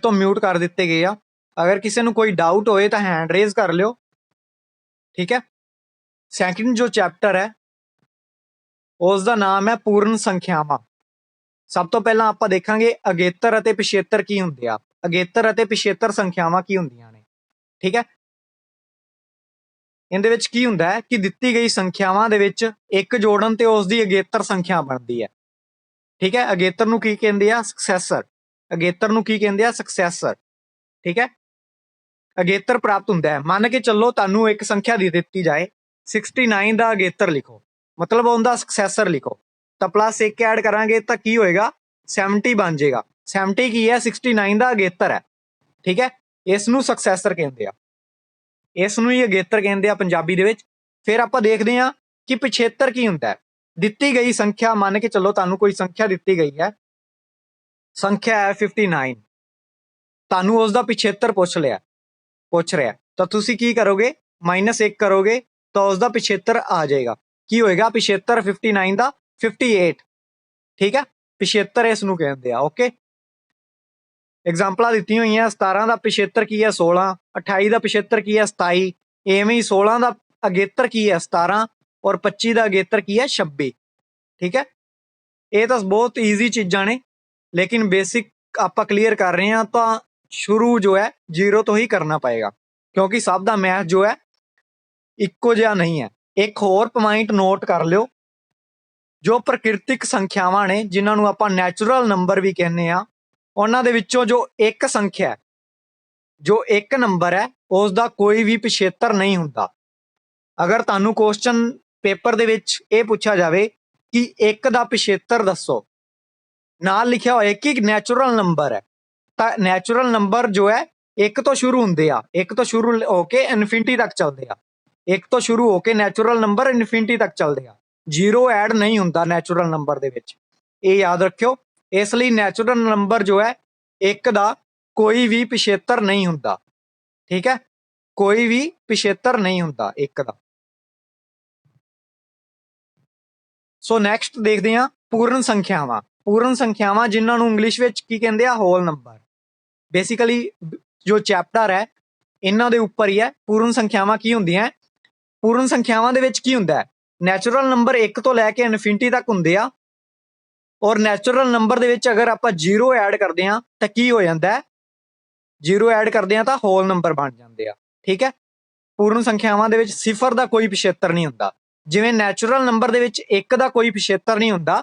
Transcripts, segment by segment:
ਤੋਂ ਮਿਊਟ ਕਰ ਦਿੱਤੇ ਗਏ ਆ। अगर किसी ਨੂੰ कोई डाउट होए तो हैंड रेज कर लियो। ठीक है, सैकंड जो चैप्टर है उसका नाम है पूर्ण संख्यावां। सब तो पहला आपां देखांगे अगेतर अते पिछेतर की हुंदे आ। अगेतर अते पिछेतर संख्यावां की हुंदियां ने। ठीक है, इहदे विच की हुंदा है कि दित्ती गई संख्यावां दे विच एक जोड़न ते उसदी अगेतर संख्या बनदी है। ठीक है, अगेतर नूं की कहंदे आ सक्सैसर। अगेतर नूं की कहंदे आ सक्सैसर। ठीक है, अगेतर प्राप्त हुंदा है। मान के चलो तुहानूं एक संख्या दी दित्ती जाए 69 का अगेतर लिखो, मतलब उनका सक्सैसर लिखो, तो प्लस एक ऐड करांगे तो की होएगा 70 बन जाएगा। 70 की है 69 का अगेतर है। ठीक है, इसनूं सक्सैसर कहंदे आ, इसनूं ही अगेतर कहंदे आ पंजाबी दे विच। फिर आपां देखदे आ कि पिछेतर की हुंदा है। दित्ती गई संख्या, मान के चलो तुहानूं कोई संख्या दित्ती गई है, संख्या है 59, तुहानूं उसका पिछेतर पूछ रहा है, तो तुसी की करोगे, -1 करोगे तो उसका पिछेतर आ जाएगा। की होएगा पिछेतर 59 का 58। ठीक है, पिछेतर इसनूं कहंदे आ। ओके, एग्जाम्पल दित्ती हुई हैं। 17 का पिछेतर की है 16, 28 का पिछेतर की है 27, एवें ही 16 का अगेतर की है 17 और 25 का अगेतर की है 26। ठीक है, ये तो बहुत ईजी चीज़ां ने, लेकिन बेसिक आपां क्लीयर कर रहे हैं तो शुरू जो है 0 तो ही करना पएगा, क्योंकि सब दा मैथ जो है इक्को जिहा नहीं है। एक होर पॉइंट नोट कर लियो, जो प्रकृतिक संख्यावां ने जिन्हां नूं आपां नैचुरल नंबर भी कहने आ, उन्हां दे विच्चों जो एक संख्या है, जो एक नंबर है, उसका कोई भी पिछेतर नहीं हुंदा। अगर तुहानूं क्वेश्चन पेपर दे विच ये पूछा जाए कि एक दा पिछेतर दसो, नाल लिखिया होए कि नैचुरल नंबर है, तो नैचुरल नंबर जो है एक तो शुरू होंदे आ, एक तो शुरू होके इनफिनिटी तक चलते आ। एक तो शुरू होके नैचुरल नंबर इनफिनिटी तक चलते आ। 0 ऐड नहीं होंदा नैचुरल नंबर दे विच, ये याद रखियो। इसलिए नैचुरल नंबर जो है एक दा कोई भी पिछेतर नहीं हुंदा। ठीक है, कोई भी पिछेतर नहीं हुंदा एक दा। सो नैक्सट देखते हैं पूर्ण संख्यावां। पूर्ण संख्यावां जिन्हां नूं इंग्लिश विच की कहंदे आ होल नंबर। बेसिकली जो चैप्टर है इन्हां दे उपर ही है। पूर्ण संख्यावां की हुंदियां, पूर्ण संख्यावां दे विच की हुंदा है, नैचुरल नंबर एक तो लैके इनफिनिटी तक हुंदे आ, और नैचुरल नंबर दे विच अगर आपां 0 ऐड करदे हां तां की हो जांदा है, 0 ऐड करदे हां तां होल नंबर बन जांदे आ। ठीक है, पूर्ण संख्यावां दे विच सिफर दा कोई पिछेतर नहीं हुंदा। जिवें नैचुरल नंबर दे विच एक दा कोई पिछेतर नहीं हुंदा,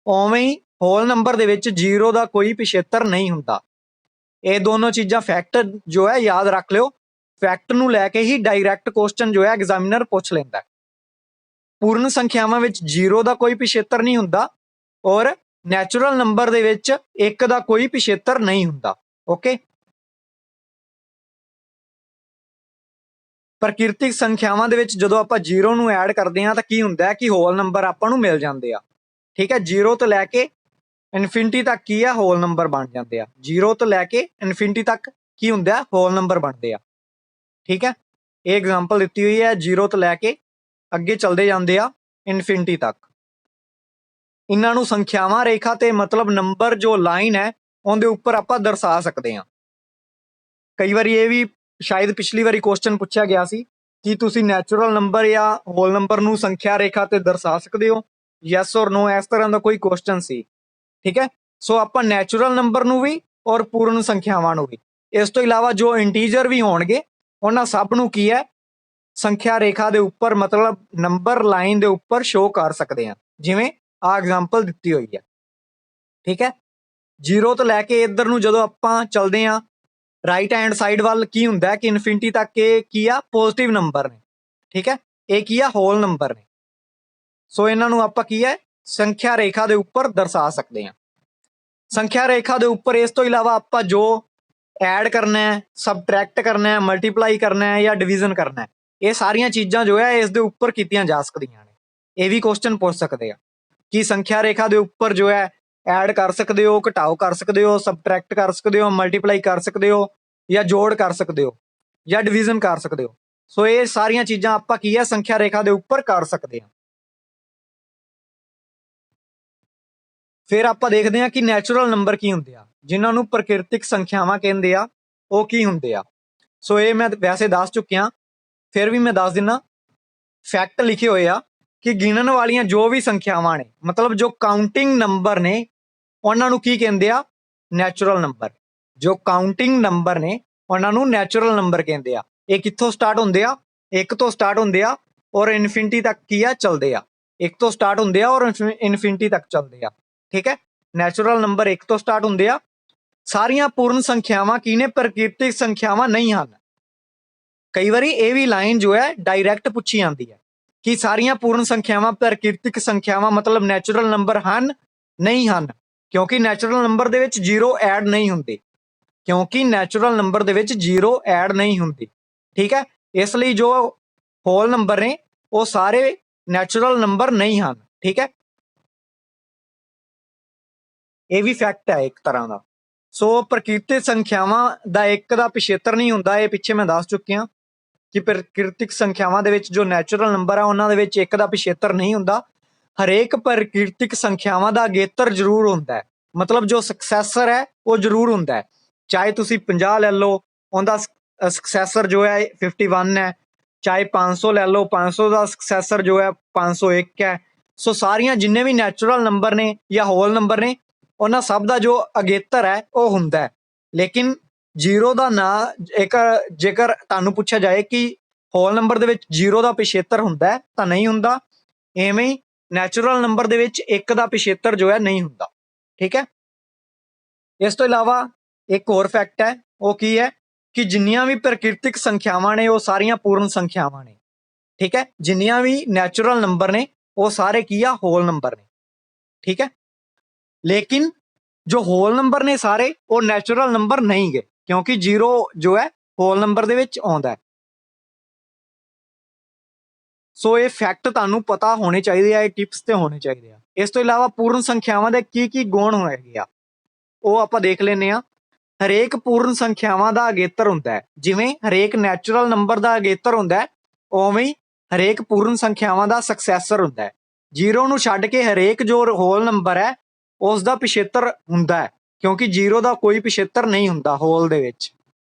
उवें ही होल नंबर दे विच 0 दा कोई पिछेतर नहीं हुंदा। ये दोनों चीज़ां फैक्ट जो है याद रख लियो। फैक्ट नूं लैके ही डायरैक्ट क्वेश्चन जो है एग्जामिनर पूछ लैंदा है। पूर्ण संख्यावां विच 0 दा कोई पिछेतर नहीं हुंदा और नैचुरल नंबर दे विच एक दा कोई पिछेतर नहीं हुंदा। ओके, प्रकृतिक संख्यावां दे विच जदों आपां 0 नूं ऐड करदे हां तां की हुंदा है कि होल नंबर आपां नूं मिल जांदे आ। ठीक है, 0 तो लैके इनफिनिटी तक की है होल नंबर बन जाते हैं। 0 तो लैके इनफिनिटी तक की हुंदा है होल नंबर बनते हैं। ठीक है, ये एग्जाम्पल दी हुई है, 0 तो लैके अगे चलते जाते हैं इनफिनिटी तक। इन्हां नूं संख्यावां रेखा ते मतलब नंबर जो लाइन है उनके उपर आपां दर्शा सकते हैं। कई बार ये भी शायद पिछली बारी क्वेश्चन पूछा गया सी कि तुसी नैचुरल नंबर या होल नंबर नूं संख्या रेखा ते दर्शा सकते हो, यस और नो, इस तरह का कोई क्वेश्चन सी। ठीक है, सो आपां नैचुरल नंबर नूं भी और पूर्ण संख्यावां नूं भी, इस तो इलावा जो इंटीजर भी होणगे उन्हां सब नूं की है संख्या रेखा दे उपर मतलब नंबर लाइन दे उपर शो कर सकते हैं, जिवें आ एग्जाम्पल दित्ती हुई है। ठीक है, 0 तो लैके इधर नूं जदों आपां चलदे हां राइट हैंड साइड वाल की हुंदा है कि इनफिनिटी तक के की आ पॉजिटिव नंबर ने। ठीक है, ये की आ होल नंबर ने। सो इन्हां नूं आपां की है संख्या रेखा दे उपर दर्शा सकते हैं। संख्या रेखा दे उपर इस तो इलावा आपां जो ऐड करना है, सबट्रैक्ट करना है, मल्टीप्लाई करना है या डिवीजन करना है, ये सारियां चीज़ां जो है इस दे उपर कीतियां जा सकदियां ने। ये भी क्वेश्चन पूछ सकते हैं कि संख्या रेखा दे उपर जो है ऐड कर सकते हो, घटाओ कर सकते हो, सबट्रैक्ट कर सकते हो, मल्टीप्लाई कर सकते हो या जोड़ कर सकते हो या डिवीजन कर सकते हो। सो ये सारियां चीज़ां आपां की है संख्या रेखा दे उपर कर सकते हैं। फिर आपां देखते हैं कि नैचुरल नंबर की हुंदे आ। ਜਿਨ੍ਹਾਂ ਨੂੰ ਪ੍ਰਕਿਰਤਿਕ ਸੰਖਿਆਵਾਂ ਕਹਿੰਦੇ ਆ ਉਹ ਕੀ ਹੁੰਦੇ ਆ। ਸੋ ਇਹ ਮੈਂ ਵੈਸੇ ਦੱਸ ਚੁੱਕਿਆ, ਫਿਰ ਵੀ ਮੈਂ ਦੱਸ ਦਿੰਦਾ। ਫੈਕਟ ਲਿਖੇ ਹੋਏ ਆ ਕਿ ਗਿਣਨ ਵਾਲੀਆਂ ਜੋ ਵੀ ਸੰਖਿਆਵਾਂ ਨੇ, ਮਤਲਬ ਜੋ ਕਾਊਂਟਿੰਗ ਨੰਬਰ ਨੇ, ਉਹਨਾਂ ਨੂੰ ਕੀ ਕਹਿੰਦੇ ਆ, ਨੈਚੁਰਲ ਨੰਬਰ। ਜੋ ਕਾਊਂਟਿੰਗ ਨੰਬਰ ਨੇ ਉਹਨਾਂ ਨੂੰ ਨੈਚੁਰਲ ਨੰਬਰ ਕਹਿੰਦੇ ਆ। ਇਹ ਕਿੱਥੋਂ ਸਟਾਰਟ ਹੁੰਦੇ ਆ, 1 ਤੋਂ ਸਟਾਰਟ ਹੁੰਦੇ ਆ ਔਰ ਇਨਫਿਨਿਟੀ ਤੱਕ ਕੀ ਆ, ਚੱਲਦੇ ਆ। 1 ਤੋਂ ਸਟਾਰਟ ਹੁੰਦੇ ਆ ਔਰ ਇਨਫਿਨਿਟੀ ਤੱਕ ਚੱਲਦੇ ਆ। ਠੀਕ ਹੈ, ਨੈਚੁਰਲ ਨੰਬਰ 1 ਤੋਂ ਸਟਾਰਟ ਹੁੰਦੇ ਆ। ਸਾਰੀਆਂ ਪੂਰਨ ਸੰਖਿਆਵਾਂ ਕੀ ਨੇ, ਪ੍ਰਕਿਰਤਿਕ ਸੰਖਿਆਵਾਂ ਨਹੀਂ ਹਨ। ਕਈ ਵਾਰੀ ਇਹ ਵੀ ਲਾਈਨ ਜੋ ਹੈ ਡਾਇਰੈਕਟ ਪੁੱਛੀ ਜਾਂਦੀ ਹੈ ਕਿ ਸਾਰੀਆਂ ਪੂਰਨ ਸੰਖਿਆਵਾਂ ਪ੍ਰਕਿਰਤਿਕ ਸੰਖਿਆਵਾਂ ਮਤਲਬ ਨੈਚੁਰਲ ਨੰਬਰ ਹਨ, ਨਹੀਂ ਹਨ, ਕਿਉਂਕਿ ਨੈਚੁਰਲ ਨੰਬਰ ਦੇ ਵਿੱਚ 0 ਐਡ ਨਹੀਂ ਹੁੰਦੇ, ਕਿਉਂਕਿ ਨੈਚੁਰਲ ਨੰਬਰ ਦੇ ਵਿੱਚ 0 ਐਡ ਨਹੀਂ ਹੁੰਦੀ। ਠੀਕ ਹੈ, ਇਸ ਲਈ ਜੋ ਹੋਲ ਨੰਬਰ ਨੇ ਉਹ ਸਾਰੇ ਨੈਚੁਰਲ ਨੰਬਰ ਨਹੀਂ ਹਨ। ਠੀਕ ਹੈ, ਇਹ ਵੀ ਫੈਕਟ ਹੈ ਇੱਕ ਤਰ੍ਹਾਂ ਦਾ। ਸੋ ਪ੍ਰਕਿਰਤਿਕ ਸੰਖਿਆਵਾਂ ਦਾ 1 ਦਾ ਪਿਛੇਤਰ ਨਹੀਂ ਹੁੰਦਾ, ਇਹ ਪਿੱਛੇ ਮੈਂ ਦੱਸ ਚੁੱਕਿਆ ਕਿ ਪ੍ਰਕਿਰਤਿਕ ਸੰਖਿਆਵਾਂ ਦੇ ਵਿੱਚ ਜੋ ਨੈਚੁਰਲ ਨੰਬਰ ਆ ਉਹਨਾਂ ਦੇ ਵਿੱਚ 1 ਦਾ ਪਿਛੇਤਰ ਨਹੀਂ ਹੁੰਦਾ। ਹਰੇਕ ਪ੍ਰਕਿਰਤਿਕ ਸੰਖਿਆਵਾਂ ਦਾ ਅਗੇਤਰ ਜ਼ਰੂਰ ਹੁੰਦਾ ਹੈ, ਮਤਲਬ ਜੋ ਸਕਸੈਸਰ ਹੈ ਉਹ ਜ਼ਰੂਰ ਹੁੰਦਾ ਹੈ। ਚਾਹੇ ਤੁਸੀਂ 50 ਲੈ ਲਓ, ਉਹਦਾ ਸਕਸੈਸਰ ਜੋ ਹੈ 51 ਹੈ। ਚਾਹੇ 500 ਲੈ ਲਓ, 500 ਦਾ ਸਕਸੈਸਰ ਜੋ ਹੈ 501 ਹੈ। ਸੋ ਸਾਰੀਆਂ ਜਿੰਨੇ ਵੀ ਨੈਚੁਰਲ ਨੰਬਰ ਨੇ ਜਾਂ ਹੋਲ ਨੰਬਰ ਨੇ, ਉਹਨਾਂ ਸਭ ਦਾ ਜੋ ਅਗੇਤਰ ਹੈ ਉਹ ਹੁੰਦਾ ਹੈ। ਲੇਕਿਨ 0 ਦਾ ਨਾਂ ਜੇਕਰ ਤੁਹਾਨੂੰ ਪੁੱਛਿਆ ਜਾਏ ਕਿ ਹੋਲ ਨੰਬਰ ਦੇ ਵਿੱਚ 0 ਦਾ ਪਿਛੇਤਰ ਹੁੰਦਾ ਹੈ ਤਾਂ ਨਹੀਂ ਹੁੰਦਾ। ਐਵੇਂ ਹੀ ਨੈਚੁਰਲ ਨੰਬਰ ਦੇ ਵਿੱਚ 1 ਦਾ ਪਿਛੇਤਰ ਜੋ ਹੈ ਨਹੀਂ ਹੁੰਦਾ। ਠੀਕ ਹੈ, ਇਸ ਤੋਂ ਇਲਾਵਾ ਇੱਕ ਹੋਰ ਫੈਕਟ ਹੈ, ਉਹ ਕੀ ਹੈ ਕਿ ਜਿੰਨੀਆਂ ਵੀ ਪ੍ਰਕਿਰਤਿਕ ਸੰਖਿਆਵਾਂ ਨੇ ਉਹ ਸਾਰੀਆਂ ਪੂਰਨ ਸੰਖਿਆਵਾਂ ਨੇ। ਠੀਕ ਹੈ, ਜਿੰਨੀਆਂ ਵੀ ਨੈਚੁਰਲ ਨੰਬਰ ਨੇ ਉਹ ਸਾਰੇ ਕੀ ਆ, ਹੋਲ ਨੰਬਰ ਨੇ। ਠੀਕ ਹੈ, ਲੇਕਿਨ ਜੋ ਹੋਲ ਨੰਬਰ ਨੇ ਸਾਰੇ ਉਹ ਨੈਚੁਰਲ ਨੰਬਰ ਨਹੀਂ ਗੇ, ਕਿਉਂਕਿ 0 ਜੋ ਹੈ ਹੋਲ ਨੰਬਰ ਦੇ ਵਿੱਚ ਆਉਂਦਾ ਹੈ। ਸੋ ਇਹ ਫੈਕਟ ਤੁਹਾਨੂੰ ਪਤਾ ਹੋਣੇ ਚਾਹੀਦੇ ਆ, ਇਹ ਟਿਪਸ ਤੇ ਹੋਣੇ ਚਾਹੀਦੇ ਆ। ਇਸ ਤੋਂ ਇਲਾਵਾ ਪੂਰਨ ਸੰਖਿਆਵਾਂ ਦੇ ਕੀ ਕੀ ਗੁਣ ਹੈਗੇ ਆ ਉਹ ਆਪਾਂ ਦੇਖ ਲੈਂਦੇ ਆ। ਹਰੇਕ ਪੂਰਨ ਸੰਖਿਆਵਾਂ ਦਾ ਅਗੇਤਰ ਹੁੰਦਾ ਹੈ, ਜਿਵੇਂ ਹਰੇਕ ਨੈਚੁਰਲ ਨੰਬਰ ਦਾ ਅਗੇਤਰ ਹੁੰਦਾ ਹੈ, ਉਵੇਂ ਹੀ ਹਰੇਕ ਪੂਰਨ ਸੰਖਿਆਵਾਂ ਦਾ ਸਕਸੈਸਰ ਹੁੰਦਾ ਹੈ। 0 ਨੂੰ ਛੱਡ ਕੇ ਹਰੇਕ ਜੋ ਹੋਲ ਨੰਬਰ ਹੈ ਉਸ ਦਾ ਪਿਛੇਤਰ ਹੁੰਦਾ ਹੈ, ਕਿਉਂਕਿ 0 ਦਾ ਕੋਈ ਪਿਛੇਤਰ ਨਹੀਂ ਹੁੰਦਾ ਹੋਲ ਦੇ ਵਿੱਚ।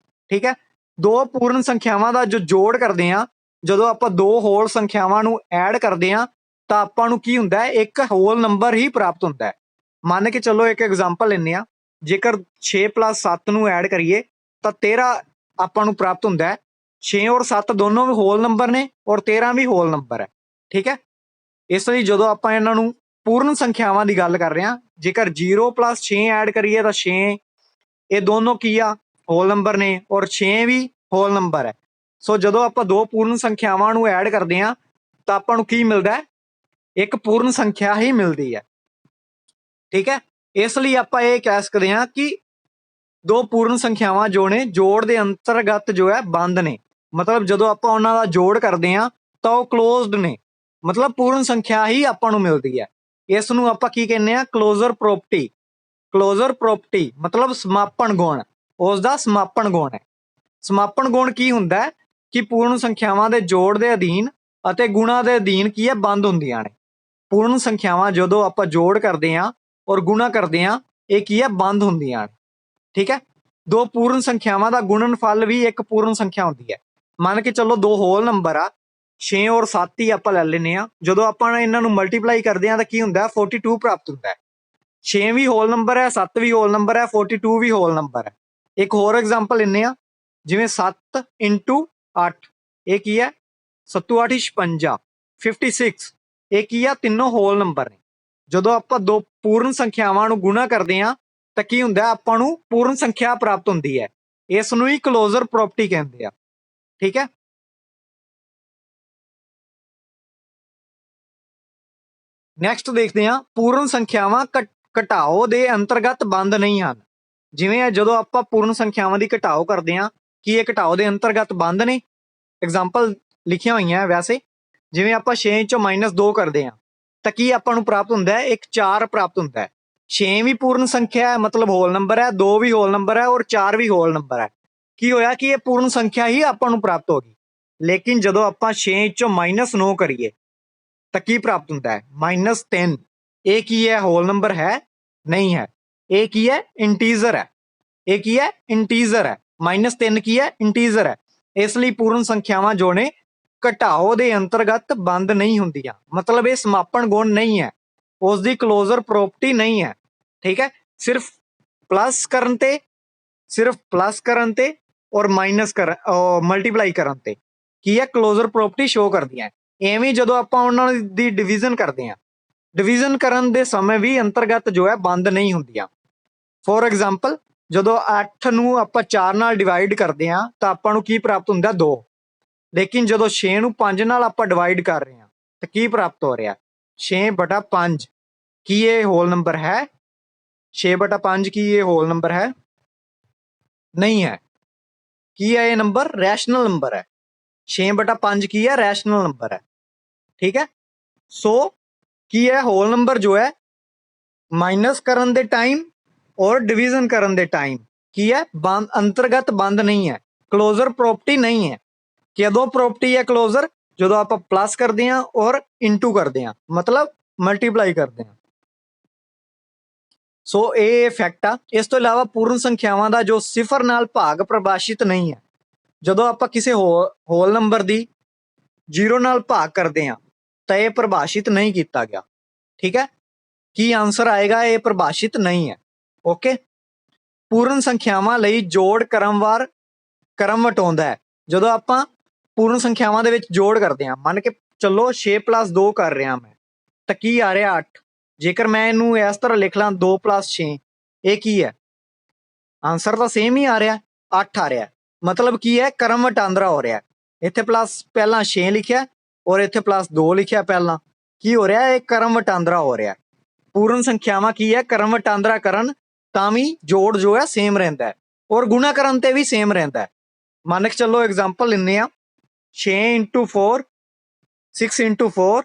ਠੀਕ ਹੈ, ਦੋ ਪੂਰਨ ਸੰਖਿਆਵਾਂ ਦਾ ਜੋ ਜੋੜ ਕਰਦੇ ਆ, ਜਦੋਂ ਆਪਾਂ ਦੋ ਹੋਲ ਸੰਖਿਆਵਾਂ ਨੂੰ ਐਡ ਕਰਦੇ ਆ ਤਾਂ ਆਪਾਂ ਨੂੰ ਕੀ ਹੁੰਦਾ ਹੈ, ਇੱਕ ਹੋਲ ਨੰਬਰ ਹੀ ਪ੍ਰਾਪਤ ਹੁੰਦਾ ਹੈ। ਮੰਨ ਕੇ ਚੱਲੋ ਇੱਕ ਐਗਜ਼ਾਮਪਲ ਲੈਂਦੇ ਆ, ਜੇਕਰ 6 + 7 ਨੂੰ ਐਡ ਕਰੀਏ ਤਾਂ 13 ਆਪਾਂ ਨੂੰ ਪ੍ਰਾਪਤ ਹੁੰਦਾ ਹੈ। 6 ਔਰ 7 ਦੋਨੋਂ ਵੀ ਹੋਲ ਨੰਬਰ ਨੇ ਔਰ 13 ਵੀ ਹੋਲ ਨੰਬਰ ਹੈ। ਠੀਕ ਹੈ, ਇਸ ਲਈ ਜਦੋਂ ਆਪਾਂ ਇਹਨਾਂ ਨੂੰ ਪੂਰਨ ਸੰਖਿਆਵਾਂ ਦੀ ਗੱਲ ਕਰ ਰਹੇ ਹਾਂ, ਜੇਕਰ 0 + 6 ਐਡ ਕਰੀਏ ਤਾਂ 6, ਇਹ ਦੋਨੋਂ ਕੀ ਆ, ਹੋਲ ਨੰਬਰ ਨੇ ਔਰ 6 ਵੀ ਹੋਲ ਨੰਬਰ ਹੈ। ਸੋ ਜਦੋਂ ਆਪਾਂ ਦੋ ਪੂਰਨ ਸੰਖਿਆਵਾਂ ਨੂੰ ਐਡ ਕਰਦੇ ਹਾਂ ਤਾਂ ਆਪਾਂ ਨੂੰ ਕੀ ਮਿਲਦਾ ਹੈ, ਇੱਕ ਪੂਰਨ ਸੰਖਿਆ ਹੀ ਮਿਲਦੀ ਹੈ। ਠੀਕ ਹੈ, ਇਸ ਲਈ ਆਪਾਂ ਇਹ ਕਹਿ ਸਕਦੇ ਹਾਂ ਕਿ ਦੋ ਪੂਰਨ ਸੰਖਿਆਵਾਂ ਜੋ ਨੇ ਜੋੜ ਦੇ ਅੰਤਰਗਤ ਜੋ ਹੈ ਬੰਦ ਨੇ, ਮਤਲਬ ਜਦੋਂ ਆਪਾਂ ਉਹਨਾਂ ਦਾ ਜੋੜ ਕਰਦੇ ਹਾਂ ਤਾਂ ਉਹ ਕਲੋਜ਼ਡ ਨੇ, ਮਤਲਬ ਪੂਰਨ ਸੰਖਿਆ ਹੀ ਆਪਾਂ ਨੂੰ ਮਿਲਦੀ ਹੈ। ਇਸ ਨੂੰ ਆਪਾਂ ਕੀ ਕਹਿੰਦੇ ਆ, ਕਲੋਜ਼ਰ ਪ੍ਰੋਪਰਟੀ। ਕਲੋਜ਼ਰ ਪ੍ਰੋਪਰਟੀ ਮਤਲਬ ਸਮਾਪਨ ਗੁਣ, ਉਸ ਦਾ ਸਮਾਪਨ ਗੁਣ ਹੈ। ਸਮਾਪਨ ਗੁਣ ਕੀ ਹੁੰਦਾ ਹੈ ਕਿ ਪੂਰਨ ਸੰਖਿਆਵਾਂ ਦੇ ਜੋੜ ਦੇ ਅਧੀਨ ਅਤੇ ਗੁਣਾ ਦੇ ਅਧੀਨ ਕੀ ਹੈ, ਬੰਦ ਹੁੰਦੀਆਂ ਨੇ। ਪੂਰਨ ਸੰਖਿਆਵਾਂ ਜਦੋਂ ਆਪਾਂ ਜੋੜ ਕਰਦੇ ਹਾਂ ਔਰ ਗੁਣਾ ਕਰਦੇ ਹਾਂ, ਇਹ ਕੀ ਹੈ, ਬੰਦ ਹੁੰਦੀਆਂ ਨੇ। ਠੀਕ ਹੈ, ਦੋ ਪੂਰਨ ਸੰਖਿਆਵਾਂ ਦਾ ਗੁਣਨਫਲ ਵੀ ਇੱਕ ਪੂਰਨ ਸੰਖਿਆ ਹੁੰਦੀ ਹੈ। ਮੰਨ ਕੇ ਚੱਲੋ ਦੋ ਹੋਲ ਨੰਬਰ ਆ, 6 ਔਰ 7 ਹੀ ਆਪਾਂ ਲੈ ਲੈਂਦੇ ਆ। ਜਦੋਂ ਆਪਾਂ ਇਹਨਾਂ ਨੂੰ ਮਲਟੀਪਲਾਈ ਕਰਦੇ ਆ ਤਾਂ ਕੀ ਹੁੰਦਾ, 42 ਪ੍ਰਾਪਤ ਹੁੰਦਾ ਹੈ। 6 ਵੀ ਹੋਲ ਨੰਬਰ ਹੈ, 7 ਵੀ ਹੋਲ ਨੰਬਰ ਹੈ, 42 ਵੀ ਹੋਲ ਨੰਬਰ ਹੈ। ਇੱਕ ਹੋਰ ਐਗਜ਼ਾਮਪਲ ਲੈਂਦੇ ਆ, ਜਿਵੇਂ 7 × 8, ਇਹ ਕੀ ਹੈ, 7 8 56, 56, ਇਹ ਕੀ ਆ, ਤਿੰਨੋਂ ਹੋਲ ਨੰਬਰ ਨੇ। ਜਦੋਂ ਆਪਾਂ ਦੋ ਪੂਰਨ ਸੰਖਿਆਵਾਂ ਨੂੰ ਗੁਣਾ ਕਰਦੇ ਆ ਤਾਂ ਕੀ ਹੁੰਦਾ, ਆਪਾਂ ਨੂੰ ਪੂਰਨ ਸੰਖਿਆ ਪ੍ਰਾਪਤ ਹੁੰਦੀ ਹੈ। ਇਸ ਨੂੰ ਹੀ ਕਲੋਜ਼ਰ ਪ੍ਰੋਪਰਟੀ ਕਹਿੰਦੇ ਆ। ਠੀਕ ਹੈ, ਨੈਕਸਟ ਦੇਖਦੇ ਹਾਂ, ਪੂਰਨ ਸੰਖਿਆਵਾਂ ਘਟਾਓ ਦੇ ਅੰਤਰਗਤ ਬੰਦ ਨਹੀਂ ਹਨ। ਜਿਵੇਂ ਜਦੋਂ ਆਪਾਂ ਪੂਰਨ ਸੰਖਿਆਵਾਂ ਦੀ ਘਟਾਓ ਕਰਦੇ ਹਾਂ, ਕੀ ਇਹ ਘਟਾਓ ਦੇ ਅੰਤਰਗਤ ਬੰਦ ਨੇ। ਐਗਜ਼ਾਮਪਲ ਲਿਖੀਆਂ ਹੋਈਆਂ ਵੈਸੇ, ਜਿਵੇਂ ਆਪਾਂ 6 ਚੋਂ -2 ਕਰਦੇ ਹਾਂ ਤਾਂ ਕੀ ਆਪਾਂ ਨੂੰ ਪ੍ਰਾਪਤ ਹੁੰਦਾ ਹੈ, ਇੱਕ 4 ਪ੍ਰਾਪਤ ਹੁੰਦਾ ਹੈ। 6 ਵੀ ਪੂਰਨ ਸੰਖਿਆ ਹੈ, ਮਤਲਬ ਹੋਲ ਨੰਬਰ ਹੈ, 2 ਵੀ ਹੋਲ ਨੰਬਰ ਹੈ ਔਰ 4 ਵੀ ਹੋਲ ਨੰਬਰ ਹੈ। ਕੀ ਹੋਇਆ ਕਿ ਇਹ ਪੂਰਨ ਸੰਖਿਆ ਹੀ ਆਪਾਂ ਨੂੰ ਪ੍ਰਾਪਤ ਹੋ ਗਈ। ਲੇਕਿਨ ਜਦੋਂ ਆਪਾਂ 6 ਚੋਂ -9 ਕਰੀਏ ਤਾਂ ਕੀ ਪ੍ਰਾਪਤ ਹੁੰਦਾ ਹੈ, -3। ਇਹ ਕੀ ਹੈ, ਹੋਲ ਨੰਬਰ ਹੈ, ਨਹੀਂ ਹੈ। ਇਹ ਕੀ ਹੈ ਇੰਟੀਜ਼ਰ ਹੈ, ਇਹ ਕੀ ਹੈ ਇੰਟੀਜ਼ਰ ਹੈ, -3 ਕੀ ਹੈ ਇੰਟੀਜ਼ਰ ਹੈ। ਇਸ ਲਈ ਪੂਰਨ ਸੰਖਿਆਵਾਂ ਜੋੜਨੇ ਘਟਾਓ ਦੇ ਅੰਤਰਗਤ ਬੰਦ ਨਹੀਂ ਹੁੰਦੀਆਂ, ਮਤਲਬ ਇਹ ਸਮਾਪਨ ਗੁਣ ਨਹੀਂ ਹੈ, ਉਸ ਦੀ ਕਲੋਜ਼ਰ ਪ੍ਰੋਪਰਟੀ ਨਹੀਂ ਹੈ। ਠੀਕ ਹੈ, ਸਿਰਫ ਪਲੱਸ ਕਰਨ ਤੇ, ਸਿਰਫ ਪਲੱਸ ਕਰਨ ਤੇ ਔਰ ਮਾਈਨਸ ਕਰ ਮਲਟੀਪਲਾਈ ਕਰਨ ਤੇ ਕੀ ਹੈ ਕਲੋਜ਼ਰ ਪ੍ਰੋਪਰਟੀ ਸ਼ੋ ਕਰਦੀਆਂ। ਐਵੇਂ ਜਦੋਂ ਆਪਾਂ ਉਹਨਾਂ ਦੀ ਡਿਵੀਜ਼ਨ ਕਰਦੇ ਹਾਂ, ਡਿਵੀਜ਼ਨ ਕਰਨ ਦੇ ਸਮੇਂ ਵੀ ਅੰਤਰਗਤ ਜੋ ਹੈ ਬੰਦ ਨਹੀਂ ਹੁੰਦੀਆਂ। ਫੋਰ ਐਗਜ਼ਾਮਪਲ ਜਦੋਂ 8 ਨੂੰ ਆਪਾਂ 4 ਨਾਲ ਡਿਵਾਈਡ ਕਰਦੇ ਹਾਂ ਤਾਂ ਆਪਾਂ ਨੂੰ ਕੀ ਪ੍ਰਾਪਤ ਹੁੰਦਾ 2, ਲੇਕਿਨ ਜਦੋਂ 6 ਨੂੰ 5 ਨਾਲ ਆਪਾਂ ਡਿਵਾਈਡ ਕਰ ਰਹੇ ਹਾਂ ਤਾਂ ਕੀ ਪ੍ਰਾਪਤ ਹੋ ਰਿਹਾ 6/5। ਕੀ ਇਹ ਹੋਲ ਨੰਬਰ ਹੈ? 6/5 ਕੀ ਇਹ ਹੋਲ ਨੰਬਰ ਹੈ? ਨਹੀਂ ਹੈ। ਕੀ ਹੈ ਇਹ ਨੰਬਰ? ਰੈਸ਼ਨਲ ਨੰਬਰ ਹੈ। 6/5 ਕੀ ਹੈ? ਰੈਸ਼ਨਲ ਨੰਬਰ ਹੈ। ਠੀਕ ਹੈ, ਸੋ ਕੀ ਹੈ ਹੋਲ ਨੰਬਰ ਜੋ ਹੈ ਮਾਈਨਸ ਕਰਨ ਦੇ ਟਾਈਮ ਔਰ ਡਿਵੀਜ਼ਨ ਕਰਨ ਦੇ ਟਾਈਮ ਕੀ ਹੈ ਅੰਤਰਗਤ ਬੰਦ ਨਹੀਂ ਹੈ, ਕਲੋਜ਼ਰ ਪ੍ਰੋਪਰਟੀ ਨਹੀਂ ਹੈ। ਕਦੋਂ ਪ੍ਰੋਪਰਟੀ ਹੈ ਕਲੋਜ਼ਰ? ਜਦੋਂ ਆਪਾਂ ਪਲੱਸ ਕਰਦੇ ਹਾਂ ਔਰ ਇਨਟੂ ਕਰਦੇ ਹਾਂ, ਮਤਲਬ ਮਲਟੀਪਲਾਈ ਕਰਦੇ ਹਾਂ। ਸੋ ਇਹ ਇਫੈਕਟ ਆ। ਇਸ ਤੋਂ ਇਲਾਵਾ ਪੂਰਨ ਸੰਖਿਆਵਾਂ ਦਾ ਜੋ ਸਿਫਰ ਨਾਲ ਭਾਗ ਪ੍ਰਭਾਸ਼ਿਤ ਨਹੀਂ ਹੈ। ਜਦੋਂ ਆਪਾਂ ਕਿਸੇ ਹੋਲ ਨੰਬਰ ਦੀ 0 ਨਾਲ ਭਾਗ ਕਰਦੇ ਹਾਂ ਤਾਂ ਇਹ ਪ੍ਰਭਾਸ਼ਿਤ ਨਹੀਂ ਕੀਤਾ ਗਿਆ। ਠੀਕ ਹੈ, ਕੀ ਆਨਸਰ ਆਏਗਾ? ਇਹ ਪ੍ਰਭਾਸ਼ਿਤ ਨਹੀਂ ਹੈ। ਓਕੇ, ਪੂਰਨ ਸੰਖਿਆਵਾਂ ਲਈ ਜੋੜ ਕ੍ਰਮਵਾਰ ਕ੍ਰਮ ਵਟਾਉਂਦਾ ਹੈ। ਜਦੋਂ ਆਪਾਂ ਪੂਰਨ ਸੰਖਿਆਵਾਂ ਦੇ ਵਿੱਚ ਜੋੜ ਕਰਦੇ ਹਾਂ, ਮੰਨ ਕੇ ਚੱਲੋ 6 + 2 ਕਰ ਰਿਹਾ ਮੈਂ ਤਾਂ ਕੀ ਆ ਰਿਹਾ 8। ਜੇਕਰ ਮੈਂ ਇਹਨੂੰ ਇਸ ਤਰ੍ਹਾਂ ਲਿਖ ਲਾਂ 2 + 6, ਇਹ ਕੀ ਹੈ? ਆਨਸਰ ਤਾਂ ਸੇਮ ਹੀ ਆ ਰਿਹਾ, 8 ਆ ਰਿਹਾ। ਮਤਲਬ ਕੀ ਹੈ ਕ੍ਰਮ ਵਟਾਂਦਰਾ ਹੋ ਰਿਹਾ। ਇੱਥੇ ਪਲੱਸ ਪਹਿਲਾਂ 6 ਲਿਖਿਆ ਔਰ ਇੱਥੇ +2 ਲਿਖਿਆ ਪਹਿਲਾਂ, ਕੀ ਹੋ ਰਿਹਾ ਇਹ ਕ੍ਰਮ ਵਟਾਂਦਰਾ ਹੋ ਰਿਹਾ। ਪੂਰਨ ਸੰਖਿਆਵਾਂ ਕੀ ਹੈ ਕ੍ਰਮ ਵਟਾਂਦਰਾ ਕਰਨ ਤਾਂ ਵੀ ਜੋੜ ਜੋ ਹੈ ਸੇਮ ਰਹਿੰਦਾ ਹੈ ਔਰ ਗੁਣਾ ਕਰਨ ਤੇ ਵੀ ਸੇਮ ਰਹਿੰਦਾ ਹੈ। ਮੰਨ ਕੇ ਚੱਲੋ ਐਗਜ਼ਾਮਪਲ ਲੈਂਦੇ ਆ 6 × 4 6 × 4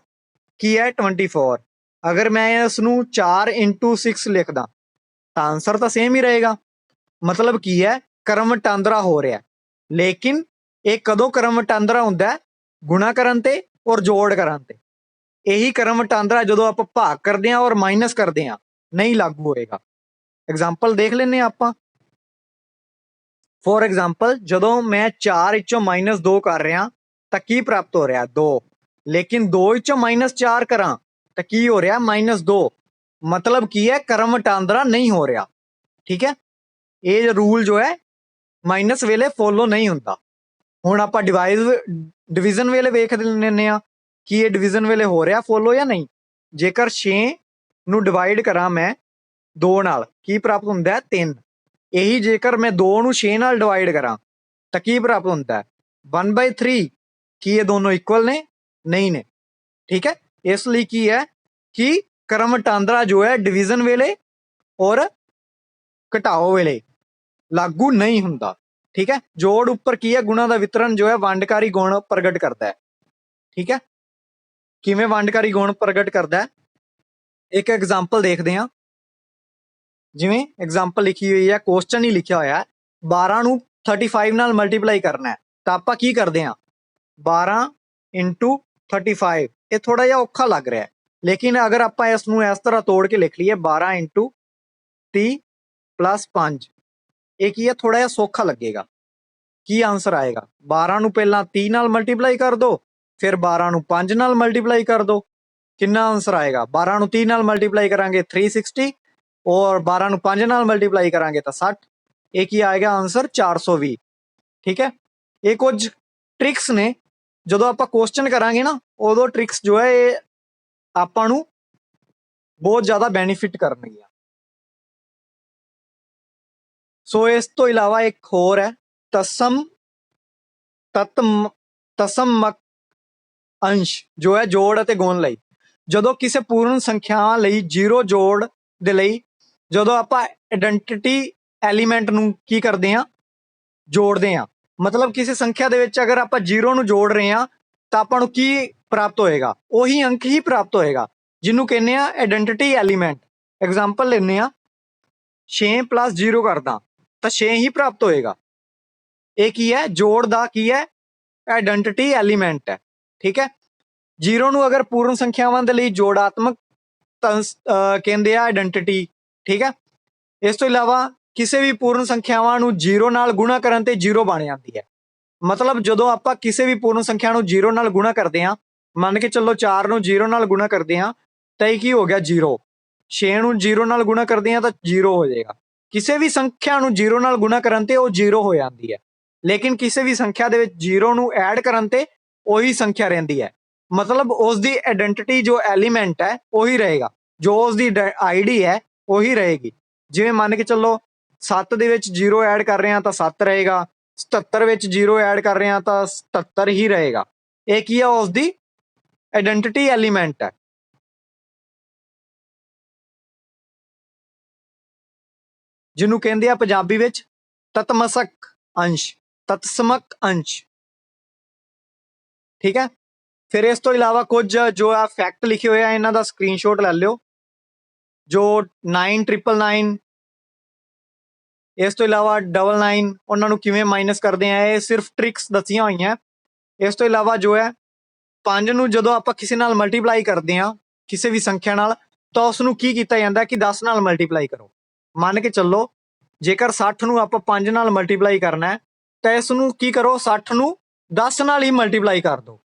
ਕੀ ਹੈ 24। ਅਗਰ ਮੈਂ ਇਸ ਨੂੰ 4 × 6 ਲਿਖਦਾ ਤਾਂ ਆਨਸਰ ਤਾਂ ਸੇਮ ਹੀ ਰਹੇਗਾ। ਮਤਲਬ ਕੀ ਹੈ ਕ੍ਰਮ ਵਟਾਂਦਰਾ ਹੋ ਰਿਹਾ। ਲੇਕਿਨ ਇਹ ਕਦੋਂ ਕ੍ਰਮ ਵਟਾਂਦਰਾ ਹੁੰਦਾ ਹੈ? ਗੁਣਾ ਕਰਨ ਤੇ ਔਰ ਜੋੜ ਕਰਨ ਤੇ। ਇਹੀ ਕ੍ਰਮ ਵਟਾਂਦਰਾ ਜਦੋਂ ਆਪਾਂ ਭਾਗ ਕਰਦੇ ਹਾਂ ਔਰ ਮਾਈਨਸ ਕਰਦੇ ਹਾਂ ਨਹੀਂ ਲਾਗੂ ਹੋਏਗਾ। ਐਗਜ਼ਾਮਪਲ ਦੇਖ ਲੈਂਦੇ ਹਾਂ ਆਪਾਂ। ਫੋਰ ਐਗਜ਼ਾਮਪਲ ਜਦੋਂ ਮੈਂ 4 ਵਿੱਚੋਂ -2 ਕਰ ਰਿਹਾ ਤਾਂ ਕੀ ਪ੍ਰਾਪਤ ਹੋ ਰਿਹਾ 2, ਲੇਕਿਨ 2 ਵਿੱਚੋਂ -4 ਕਰਾਂ ਤਾਂ ਕੀ ਹੋ ਰਿਹਾ -2। ਮਤਲਬ ਕੀ ਹੈ ਕ੍ਰਮ ਵਟਾਂਦਰਾ ਨਹੀਂ ਹੋ ਰਿਹਾ। ਠੀਕ ਹੈ, ਇਹ ਰੂਲ ਜੋ ਹੈ ਮਾਈਨਸ ਵੇਲੇ ਫੋਲੋ ਨਹੀਂ ਹੁੰਦਾ। ਹੁਣ ਆਪਾਂ ਡਿਵੀਜ਼ਨ ਵੇਲੇ ਵੇਖ ਲੈਂਦੇ ਹਾਂ ਕਿ ਇਹ ਡਿਵੀਜ਼ਨ ਵੇਲੇ ਹੋ ਰਿਹਾ ਫੋਲੋ ਜਾਂ ਨਹੀਂ। ਜੇਕਰ 6 ਨੂੰ ਡਿਵਾਈਡ ਕਰਾਂ ਮੈਂ 2 ਨਾਲ ਕੀ ਪ੍ਰਾਪਤ ਹੁੰਦਾ 3। ਇਹੀ ਜੇਕਰ ਮੈਂ 2 ਨੂੰ 6 ਨਾਲ ਡਿਵਾਈਡ ਕਰਾਂ ਤਾਂ ਕੀ ਪ੍ਰਾਪਤ ਹੁੰਦਾ 1/3। ਕੀ ਇਹ ਦੋਨੋਂ ਇਕੁਅਲ ਨੇ? ਨਹੀਂ ਨੇ। ਠੀਕ ਹੈ, ਇਸ ਲਈ ਕੀ ਹੈ ਕਿ ਕ੍ਰਮ ਵਟਾਂਦਰਾ ਜੋ ਹੈ ਡਿਵੀਜ਼ਨ ਵੇਲੇ ਔਰ ਘਟਾਓ ਵੇਲੇ ਲਾਗੂ ਨਹੀਂ ਹੁੰਦਾ। ਠੀਕ ਹੈ, ਜੋੜ ਉੱਪਰ ਕੀ ਹੈ ਗੁਣਾ ਦਾ ਵਿਤਰਨ ਜੋ ਹੈ ਵੰਡਕਾਰੀ ਗੁਣ ਪ੍ਰਗਟ ਕਰਦਾ ਹੈ। ਠੀਕ ਹੈ, ਕਿਵੇਂ ਵੰਡਕਾਰੀ ਗੁਣ ਪ੍ਰਗਟ ਕਰਦਾ ਹੈ? ਇੱਕ ਐਗਜ਼ਾਮਪਲ ਦੇਖਦੇ ਹਾਂ। ਜਿਵੇਂ ਐਗਜ਼ਾਮਪਲ ਲਿਖੀ ਹੋਈ ਹੈ, ਕੁਐਸਚਨ ਹੀ ਲਿਖਿਆ ਹੋਇਆ 12 ਨੂੰ 35 ਨਾਲ ਮਲਟੀਪਲਾਈ ਕਰਨਾ ਹੈ ਤਾਂ ਆਪਾਂ ਕੀ ਕਰਦੇ ਹਾਂ 12 × 35। ਇਹ ਥੋੜਾ ਜਿਹਾ ਔਖਾ ਲੱਗ ਰਿਹਾ, ਲੇਕਿਨ ਅਗਰ ਆਪਾਂ ਇਸ ਨੂੰ ਇਸ ਤਰ੍ਹਾਂ ਤੋੜ ਕੇ ਲਿਖ ਲਈਏ 12 × 30 + 5, ਇਹ ਕੀ ਹੈ ਥੋੜਾ ਜਿਹਾ ਸੌਖਾ ਲੱਗੇਗਾ। ਕੀ ਆਨਸਰ ਆਏਗਾ? 12 ਨੂੰ ਪਹਿਲਾਂ 30 ਨਾਲ ਮਲਟੀਪਲਾਈ ਕਰ ਦੋ, ਫਿਰ 12 ਨੂੰ 5 ਨਾਲ ਮਲਟੀਪਲਾਈ ਕਰ ਦੋ। ਕਿੰਨਾ ਆਨਸਰ ਆਏਗਾ? 12 ਨੂੰ 30 ਨਾਲ ਮਲਟੀਪਲਾਈ ਕਰਾਂਗੇ 360 ਔਰ 12 ਨੂੰ 5 ਨਾਲ ਮਲਟੀਪਲਾਈ ਕਰਾਂਗੇ ਤਾਂ 60। ਇਹ ਕੀ ਆਏਗਾ ਆਨਸਰ 420। ਠੀਕ ਹੈ, ਇਹ ਕੁਝ ਟ੍ਰਿਕਸ ਨੇ। ਜਦੋਂ ਆਪਾਂ ਕੁਐਸਚਨ ਕਰਾਂਗੇ ਨਾ ਉਦੋਂ ਟ੍ਰਿਕਸ ਜੋ ਹੈ ਇਹ ਆਪਾਂ ਨੂੰ ਬਹੁਤ ਜ਼ਿਆਦਾ ਬੈਨੀਫਿਟ ਕਰਨਗੀਆਂ। ਸੋ ਇਸ ਤੋਂ ਇਲਾਵਾ ਇੱਕ ਹੋਰ ਹੈ ਤਸਮਕ ਅੰਸ਼ ਜੋ ਹੈ ਜੋੜ ਅਤੇ ਗੁਣ ਲਈ। ਜਦੋਂ ਕਿਸੇ ਪੂਰਨ ਸੰਖਿਆ ਲਈ 0 ਜੋੜ ਦੇ ਲਈ ਜਦੋਂ ਆਪਾਂ ਆਇਡੈਂਟੀਟੀ ਐਲੀਮੈਂਟ ਨੂੰ ਕੀ ਕਰਦੇ ਹਾਂ ਜੋੜਦੇ ਹਾਂ, ਮਤਲਬ ਕਿਸੇ ਸੰਖਿਆ ਦੇ ਵਿੱਚ ਅਗਰ ਆਪਾਂ 0 ਨੂੰ ਜੋੜ ਰਹੇ ਹਾਂ ਤਾਂ ਆਪਾਂ ਨੂੰ ਕੀ ਪ੍ਰਾਪਤ ਹੋਏਗਾ? ਉਹੀ ਅੰਕ ਹੀ ਪ੍ਰਾਪਤ ਹੋਏਗਾ ਜਿਹਨੂੰ ਕਹਿੰਦੇ ਆ ਆਇਡੈਂਟੀਟੀ ਐਲੀਮੈਂਟ। ਐਗਜ਼ਾਮਪਲ ਲੈਂਦੇ ਹਾਂ 6 + 0 ਕਰਦਾ ਤਾਂ 6 ਹੀ ਪ੍ਰਾਪਤ ਹੋਏਗਾ। ਇਹ ਕੀ ਹੈ? ਜੋੜ ਦਾ ਕੀ ਹੈ? ਆਇਡੈਂਟੀਟੀ ਐਲੀਮੈਂਟ ਹੈ। ਠੀਕ ਹੈ, 0 ਨੂੰ ਅਗਰ ਪੂਰਨ ਸੰਖਿਆਵਾਂ ਦੇ ਲਈ ਜੋੜਾਤਮਕ ਕਹਿੰਦੇ ਆ ਆਇਡੈਂਟੀਟੀ। ਠੀਕ ਹੈ, ਇਸ ਤੋਂ ਇਲਾਵਾ ਕਿਸੇ ਵੀ ਪੂਰਨ ਸੰਖਿਆਵਾਂ ਨੂੰ 0 ਨਾਲ ਗੁਣਾ ਕਰਨ ਤੇ 0 ਬਣ ਜਾਂਦੀ ਹੈ। ਮਤਲਬ ਜਦੋਂ ਆਪਾਂ ਕਿਸੇ ਵੀ ਪੂਰਨ ਸੰਖਿਆ ਨੂੰ 0 ਨਾਲ ਗੁਣਾ ਕਰਦੇ ਹਾਂ, ਮੰਨ ਕੇ ਚੱਲੋ 4 ਨੂੰ 0 ਨਾਲ ਗੁਣਾ ਕਰਦੇ ਹਾਂ ਤਾਂ ਇਹ ਕੀ ਹੋ ਗਿਆ 0। 6 ਨੂੰ 0 ਨਾਲ ਗੁਣਾ ਕਰਦੇ ਹਾਂ ਤਾਂ 0 ਹੋ ਜਾਏਗਾ। ਕਿਸੇ ਵੀ ਸੰਖਿਆ ਨੂੰ 0 ਨਾਲ ਗੁਣਾ ਕਰਨ ਤੇ ਉਹ 0 ਹੋ ਜਾਂਦੀ ਹੈ, ਲੇਕਿਨ ਕਿਸੇ ਵੀ ਸੰਖਿਆ ਦੇ ਵਿੱਚ 0 ਨੂੰ ਐਡ ਕਰਨ ਤੇ ਉਹੀ ਸੰਖਿਆ ਰਹਿੰਦੀ ਹੈ। ਮਤਲਬ ਉਸ ਦੀ ਆਇਡੈਂਟੀਟੀ ਜੋ ਐਲੀਮੈਂਟ ਹੈ ਉਹੀ ਰਹੇਗਾ, ਜੋ ਉਸ ਦੀ ਆਈਡੀ ਹੈ ਉਹੀ ਰਹੇਗੀ। ਜਿਵੇਂ ਮੰਨ ਕੇ ਚੱਲੋ 7 ਦੇ ਵਿੱਚ 0 ਐਡ ਕਰ ਰਹੇ ਹਾਂ ਤਾਂ 7 ਰਹੇਗਾ, 77 ਵਿੱਚ 0 ਐਡ ਕਰ ਰਹੇ ਹਾਂ ਤਾਂ 77 ਹੀ ਰਹੇਗਾ। ਇਹ ਕੀ ਹੈ, ਉਸ ਦੀ ਆਇਡੈਂਟੀਟੀ ਐਲੀਮੈਂਟ ਹੈ। ਜਿਹਨੂੰ ਕਹਿੰਦੇ ਆ ਪੰਜਾਬੀ ਵਿੱਚ ਤਤਮਸਕ ਅੰਸ਼, ਤਤਸਮਕ ਅੰਸ਼। ਠੀਕ ਹੈ। ਫਿਰ ਇਸ ਤੋਂ ਇਲਾਵਾ ਕੁਝ ਜੋ ਆ ਫੈਕਟ ਲਿਖੇ ਹੋਏ ਆ, ਇਹਨਾਂ ਦਾ ਸਕਰੀਨਸ਼ਾਟ ਲੈ ਲਿਓ। ਜੋ 9999, ਇਸ ਤੋਂ ਇਲਾਵਾ 99, ਉਹਨਾਂ ਨੂੰ ਕਿਵੇਂ ਮਾਈਨਸ ਕਰਦੇ ਆ, ਇਹ ਸਿਰਫ ਟ੍ਰਿਕਸ ਦੱਸੀਆਂ ਹੋਈਆਂ। ਇਸ ਤੋਂ ਇਲਾਵਾ ਜੋ ਹੈ 5 ਨੂੰ ਜਦੋਂ ਆਪਾਂ ਕਿਸੇ ਨਾਲ ਮਲਟੀਪਲਾਈ ਕਰਦੇ ਆ, ਕਿਸੇ ਵੀ ਸੰਖਿਆ ਨਾਲ, ਤਾਂ ਉਸ ਨੂੰ ਕੀ ਕੀਤਾ ਜਾਂਦਾ ਕਿ 10 ਨਾਲ ਮਲਟੀਪਲਾਈ ਕਰੋ। ਮੰਨ ਕੇ ਚੱਲੋ ਜੇਕਰ 60 ਨੂੰ ਆਪਾਂ 5 ਨਾਲ ਮਲਟੀਪਲਾਈ ਕਰਨਾ ਹੈ ਤਾਂ ਇਸ ਨੂੰ ਕੀ ਕਰੋ, 60 ਨੂੰ 10 ਨਾਲ ਹੀ ਮਲਟੀਪਲਾਈ ਕਰ ਦਿਓ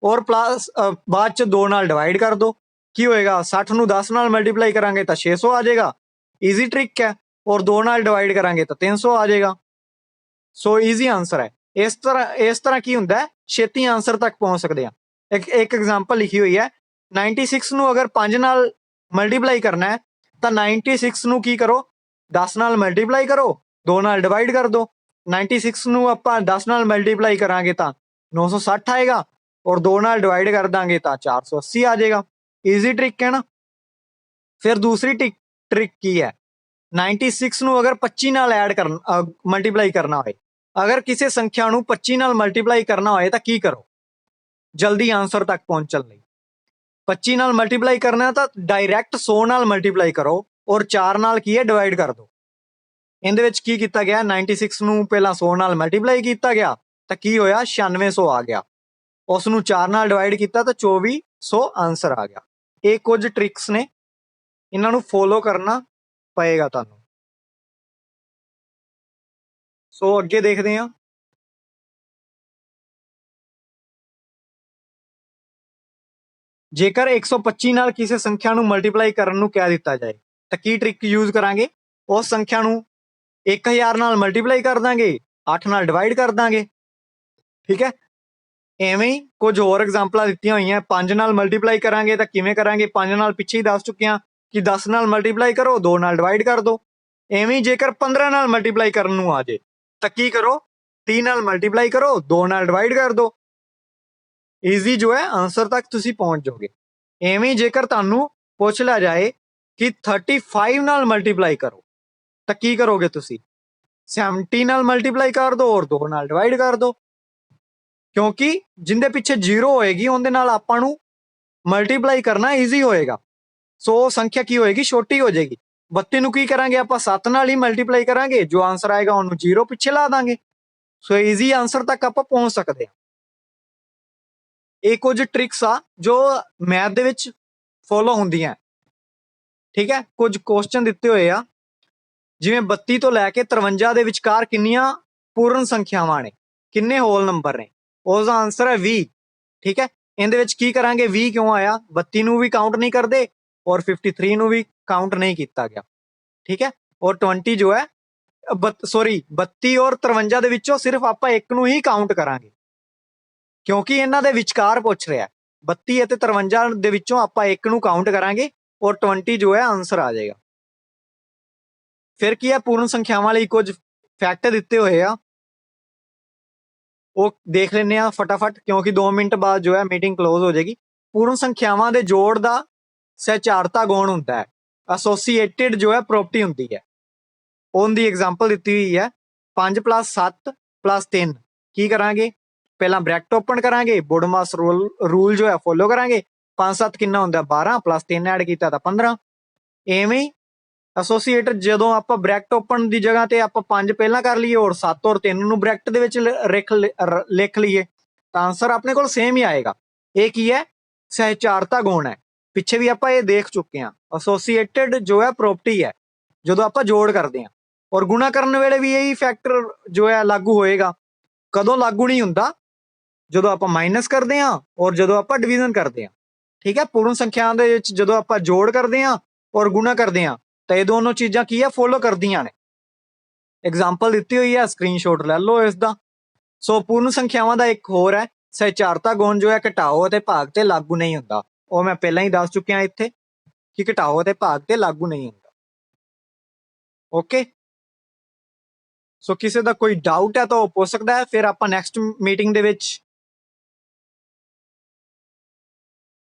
ਔਰ ਪਲੱਸ ਬਾਅਦ ਚ 2 ਨਾਲ ਡਿਵਾਈਡ ਕਰ ਦਿਓ। ਕੀ ਹੋਏਗਾ, 60 ਨੂੰ 10 ਨਾਲ ਮਲਟੀਪਲਾਈ ਕਰਾਂਗੇ ਤਾਂ 600 ਆ ਜਾਏਗਾ। ਈਜ਼ੀ ਟ੍ਰਿਕ ਹੈ। ਔਰ 2 ਨਾਲ ਡਿਵਾਈਡ ਕਰਾਂਗੇ ਤਾਂ 300 ਆ ਜਾਏਗਾ। ਸੋ ਈਜ਼ੀ ਆਂਸਰ ਹੈ। ਇਸ ਤਰ੍ਹਾਂ ਕੀ ਹੁੰਦਾ ਹੈ, ਛੇਤੀ ਆਂਸਰ ਤੱਕ ਪਹੁੰਚ ਸਕਦੇ ਆ। ਇੱਕ ਐਗਜ਼ਾਮਪਲ ਲਿਖੀ ਹੋਈ ਹੈ, 96 ਨੂੰ ਅਗਰ 5 ਨਾਲ ਮਲਟੀਪਲਾਈ ਕਰਨਾ ਹੈ ਤਾਂ 96 ਨੂੰ ਕੀ ਕਰੋ, 10 ਨਾਲ ਮਲਟੀਪਲਾਈ ਕਰੋ, 2 ਨਾਲ ਡਿਵਾਈਡ ਕਰ ਦਿਓ। 96 ਨੂੰ ਆਪਾਂ 10 ਨਾਲ ਮਲਟੀਪਲਾਈ ਕਰਾਂਗੇ ਤਾਂ 960 ਆਏਗਾ ਔਰ 2 ਨਾਲ ਡਿਵਾਈਡ ਕਰ ਦਾਂਗੇ ਤਾਂ 480 ਆ ਜਾਏਗਾ। ਈਜ਼ੀ ਟ੍ਰਿਕ ਹੈ ਨਾ। ਫਿਰ ਦੂਸਰੀ ਟ੍ਰਿਕ ਕੀ ਹੈ, 96 ਨੂੰ ਅਗਰ 25 ਨਾਲ ਐਡ ਕਰਨਾ, ਮਲਟੀਪਲਾਈ ਕਰਨਾ ਹੋਏ, ਅਗਰ ਕਿਸੇ ਸੰਖਿਆ ਨੂੰ 25 ਨਾਲ ਮਲਟੀਪਲਾਈ ਕਰਨਾ ਹੋਏ ਤਾਂ ਕੀ ਕਰੋ ਜਲਦੀ ਆਂਸਰ ਤੱਕ ਪਹੁੰਚਣ ਲਈ। 25 ਨਾਲ ਮਲਟੀਪਲਾਈ ਕਰਨਾ ਤਾਂ ਡਾਇਰੈਕਟ 100 ਨਾਲ ਮਲਟੀਪਲਾਈ ਕਰੋ ਔਰ 4 ਨਾਲ ਕੀ ਹੈ ਡਿਵਾਈਡ ਕਰ ਦਿਓ। ਇਹਦੇ ਵਿੱਚ ਕੀ ਕੀਤਾ ਗਿਆ, 96 ਨੂੰ ਪਹਿਲਾਂ 100 ਨਾਲ ਮਲਟੀਪਲਾਈ ਕੀਤਾ ਗਿਆ ਤਾਂ ਕੀ ਹੋਇਆ, 9600 ਆ ਗਿਆ। ਉਸ ਨੂੰ 4 ਨਾਲ ਡਿਵਾਈਡ ਕੀਤਾ ਤਾਂ 2400 ਆਂਸਰ ਆ ਗਿਆ। ਇਹ ਕੁਝ ਟ੍ਰਿਕਸ ਨੇ, ਇਹਨਾਂ ਨੂੰ ਫੋਲੋ ਕਰਨਾ ਪਏਗਾ ਤੁਹਾਨੂੰ। ਸੋ ਅੱਗੇ ਦੇਖਦੇ ਹਾਂ। ਜੇਕਰ 125 ਨਾਲ ਕਿਸੇ ਸੰਖਿਆ ਨੂੰ ਮਲਟੀਪਲਾਈ ਕਰਨ ਨੂੰ ਕਹਿ ਦਿੱਤਾ ਜਾਏ ਤਾਂ ਕੀ ਟ੍ਰਿਕ ਯੂਜ਼ ਕਰਾਂਗੇ, ਉਸ ਸੰਖਿਆ ਨੂੰ 1000 ਨਾਲ ਮਲਟੀਪਲਾਈ ਕਰ ਦਾਂਗੇ, 8 ਨਾਲ ਡਿਵਾਈਡ ਕਰ ਦਾਂਗੇ। ਠੀਕ ਹੈ। ਐਵੇਂ ਹੀ ਕੁਝ ਹੋਰ ਐਗਜ਼ਾਮਪਲਾਂ ਦਿੱਤੀਆਂ ਹੋਈਆਂ। 5 ਨਾਲ ਮਲਟੀਪਲਾਈ ਕਰਾਂਗੇ ਤਾਂ ਕਿਵੇਂ ਕਰਾਂਗੇ, 5 ਨਾਲ ਪਿੱਛੇ ਹੀ ਦੱਸ ਚੁੱਕੇ ਹਾਂ ਕਿ 10 ਨਾਲ ਮਲਟੀਪਲਾਈ ਕਰੋ, 2 ਨਾਲ ਡਿਵਾਈਡ ਕਰ ਦਿਓ। ਐਵੇਂ ਜੇਕਰ 15 ਨਾਲ ਮਲਟੀਪਲਾਈ ਕਰਨ ਨੂੰ ਆ ਜੇ ਤਾਂ ਕੀ ਕਰੋ, 3 ਨਾਲ ਮਲਟੀਪਲਾਈ ਕਰੋ, 2 ਨਾਲ ਡਿਵਾਈਡ ਕਰ ਦਿਓ। ਈਜ਼ੀ ਜੋ ਹੈ ਆਂਸਰ ਤੱਕ ਤੁਸੀਂ ਪਹੁੰਚ ਜਾਓਗੇ। ਐਵੇਂ ਜੇਕਰ ਤੁਹਾਨੂੰ ਪੁੱਛ ਲਿਆ ਜਾਏ ਕਿ 35 ਨਾਲ ਮਲਟੀਪਲਾਈ ਕਰੋ ਤਾਂ ਕੀ ਕਰੋਗੇ ਤੁਸੀਂ, 70 ਨਾਲ ਮਲਟੀਪਲਾਈ ਕਰ ਦਿਓ ਔਰ 2 ਨਾਲ ਡਿਵਾਈਡ ਕਰ ਦਿਓ। ਕਿਉਂਕਿ ਜਿੰਦੇ ਪਿੱਛੇ 0 ਹੋਏਗੀ ਉਹਦੇ ਨਾਲ ਆਪਾਂ ਨੂੰ ਮਲਟੀਪਲਾਈ ਕਰਨਾ ਈਜ਼ੀ ਹੋਏਗਾ। ਸੋ ਸੰਖਿਆ ਕੀ ਹੋਏਗੀ, ਛੋਟੀ ਹੋ ਜਾਏਗੀ। 32 ਨੂੰ ਕੀ ਕਰਾਂਗੇ ਆਪਾਂ, 7 ਨਾਲ ਹੀ ਮਲਟੀਪਲਾਈ ਕਰਾਂਗੇ, ਜੋ ਆਂਸਰ ਆਏਗਾ ਉਹਨੂੰ 0 ਪਿੱਛੇ ਲਾ ਦਾਂਗੇ। ਸੋ ਈਜ਼ੀ ਆਂਸਰ ਤੱਕ ਆਪਾਂ ਪਹੁੰਚ ਸਕਦੇ ਹਾਂ। ਇਹ ਕੁਝ ਟ੍ਰਿਕਸ ਆ ਜੋ ਮੈਥ ਦੇ ਵਿੱਚ ਫੋਲੋ ਹੁੰਦੀਆਂ। ਠੀਕ ਹੈ। ਕੁਝ ਕੁਐਸਚਨ ਦਿੱਤੇ ਹੋਏ ਆ, ਜਿਵੇਂ 32 ਤੋਂ ਲੈ ਕੇ 53 ਦੇ ਵਿਚਕਾਰ ਕਿੰਨੀਆਂ ਪੂਰਨ ਸੰਖਿਆਵਾਂ ਨੇ, ਕਿੰਨੇ ਹੋਲ ਨੰਬਰ ਨੇ, ਉਸ ਦਾ ਆਂਸਰ ਹੈ 20। ਠੀਕ ਹੈ। ਇਹਦੇ ਵਿੱਚ ਕੀ ਕਰਾਂਗੇ, 20 ਕਿਉਂ ਆਇਆ, 32 ਨੂੰ ਵੀ ਕਾਊਂਟ ਨਹੀਂ ਕਰਦੇ ਔਰ 53 ਨੂੰ ਵੀ ਕਾਊਂਟ ਨਹੀਂ ਕੀਤਾ ਗਿਆ। ਠੀਕ ਹੈ। ਔਰ 20 ਜੋ ਹੈ 32 ਔਰ 53 ਦੇ ਵਿੱਚੋਂ ਸਿਰਫ ਆਪਾਂ ਇੱਕ ਨੂੰ ਹੀ ਕਾਊਂਟ ਕਰਾਂਗੇ ਕਿਉਂਕਿ ਇਹਨਾਂ ਦੇ ਵਿਚਕਾਰ ਪੁੱਛ ਰਿਹਾ। 32 ਅਤੇ 53 ਦੇ ਵਿੱਚੋਂ ਆਪਾਂ ਇੱਕ ਨੂੰ ਕਾਊਂਟ ਕਰਾਂਗੇ ਔਰ 20 ਜੋ ਹੈ ਆਂਸਰ ਆ ਜਾਏਗਾ। ਫਿਰ ਕੀ ਹੈ, ਪੂਰਨ ਸੰਖਿਆਵਾਂ ਲਈ ਕੁਝ ਫੈਕਟ ਦਿੱਤੇ ਹੋਏ ਆ, ਉਹ ਦੇਖ ਲੈਂਦੇ ਆ ਫਟਾਫਟ ਕਿਉਂਕਿ 2 ਮਿੰਟ ਬਾਅਦ ਜੋ ਹੈ ਮੀਟਿੰਗ ਕਲੋਜ਼ ਹੋ ਜਾਏਗੀ। ਪੂਰਨ ਸੰਖਿਆਵਾਂ ਦੇ ਜੋੜ ਦਾ ਸਹਿਚਾਰਤਾ ਗੁਣ ਹੁੰਦਾ ਹੈ, ਐਸੋਸੀਏਟਿਡ ਜੋ ਹੈ ਪ੍ਰੋਪਰਟੀ ਹੁੰਦੀ ਹੈ। ਉਹਦੀ ਐਗਜ਼ਾਮਪਲ ਦਿੱਤੀ ਹੋਈ ਹੈ, 5 + 7 + 3। ਕੀ ਕਰਾਂਗੇ, ਪਹਿਲਾਂ ਬ੍ਰੈਕਟ ਓਪਨ ਕਰਾਂਗੇ, ਬੋਡਮਾਸ ਰੂਲ ਜੋ ਹੈ ਫੋਲੋ ਕਰਾਂਗੇ। 5 7 ਕਿੰਨਾ ਹੁੰਦਾ, 12 + 3 ਐਡ ਕੀਤਾ ਤਾਂ 15। ਐਵੇਂ ਹੀ ਐਸੋਸੀਏਟਰ ਜਦੋਂ ਆਪਾਂ ਬ੍ਰੈਕਟ ਓਪਨ ਦੀ ਜਗ੍ਹਾ ਤੇ ਆਪਾਂ 5 ਪਹਿਲਾਂ ਕਰ ਲਈਏ ਔਰ 7 ਔਰ 3 ਨੂੰ ਬ੍ਰੈਕਟ ਦੇ ਵਿੱਚ ਲਿਖ ਲਈਏ ਤਾਂ ਆਂਸਰ ਆਪਣੇ ਕੋਲ ਸੇਮ ਹੀ ਆਏਗਾ। ਇਹ ਕੀ ਹੈ, ਸਹਿਚਾਰਤਾ ਗੁਣ ਹੈ। ਪਿੱਛੇ ਵੀ ਆਪਾਂ ਇਹ ਦੇਖ ਚੁੱਕੇ ਹਾਂ। ਐਸੋਸੀਏਟਿਡ ਜੋ ਹੈ ਪ੍ਰੋਪਰਟੀ ਹੈ, ਜਦੋਂ ਆਪਾਂ ਜੋੜ ਕਰਦੇ ਹਾਂ। ਔਰ ਗੁਣਾ ਕਰਨ ਵੇਲੇ ਵੀ ਇਹੀ ਫੈਕਟਰ ਜੋ ਹੈ ਲਾਗੂ ਹੋਏਗਾ। ਕਦੋਂ ਲਾਗੂ ਨਹੀਂ ਹੁੰਦਾ? ਜਦੋਂ ਆਪਾਂ ਮਾਈਨਸ ਕਰਦੇ ਹਾਂ ਔਰ ਜਦੋਂ ਆਪਾਂ ਡਿਵੀਜ਼ਨ ਕਰਦੇ ਹਾਂ। ਠੀਕ ਹੈ, ਪੂਰਨ ਸੰਖਿਆ ਦੇ ਵਿੱਚ ਜਦੋਂ ਆਪਾਂ ਜੋੜ ਕਰਦੇ ਹਾਂ ਔਰ ਗੁਣਾ ਕਰਦੇ ਹਾਂ ਤਾਂ ਇਹ ਦੋਨੋਂ ਚੀਜ਼ਾਂ ਕੀ ਆ, ਫੋਲੋ ਕਰਦੀਆਂ ਨੇ। ਐਗਜ਼ਾਮਪਲ ਦਿੱਤੀ ਹੋਈ ਹੈ, ਸਕਰੀਨਸ਼ਾਟ ਲੈ ਲਓ ਇਸ ਦਾ। ਸੋ ਪੂਰਨ ਸੰਖਿਆਵਾਂ ਦਾ ਇੱਕ ਹੋਰ ਹੈ, ਸਹਿਚਾਰਤਾ ਗੁਣ ਜੋ ਹੈ ਘਟਾਓ ਅਤੇ ਭਾਗ ਤੇ ਲਾਗੂ ਨਹੀਂ ਹੁੰਦਾ। ਉਹ ਮੈਂ ਪਹਿਲਾਂ ਹੀ ਦੱਸ ਚੁੱਕਿਆ ਇੱਥੇ ਕਿ ਘਟਾਓ ਅਤੇ ਭਾਗ ਤੇ ਲਾਗੂ ਨਹੀਂ ਹੁੰਦਾ। ਓਕੇ, ਸੋ ਕਿਸੇ ਦਾ ਕੋਈ ਡਾਊਟ ਹੈ ਤਾਂ ਉਹ ਪੁੱਛ ਸਕਦਾ ਹੈ, ਫਿਰ ਆਪਾਂ ਨੈਕਸਟ ਮੀਟਿੰਗ ਦੇ ਵਿੱਚ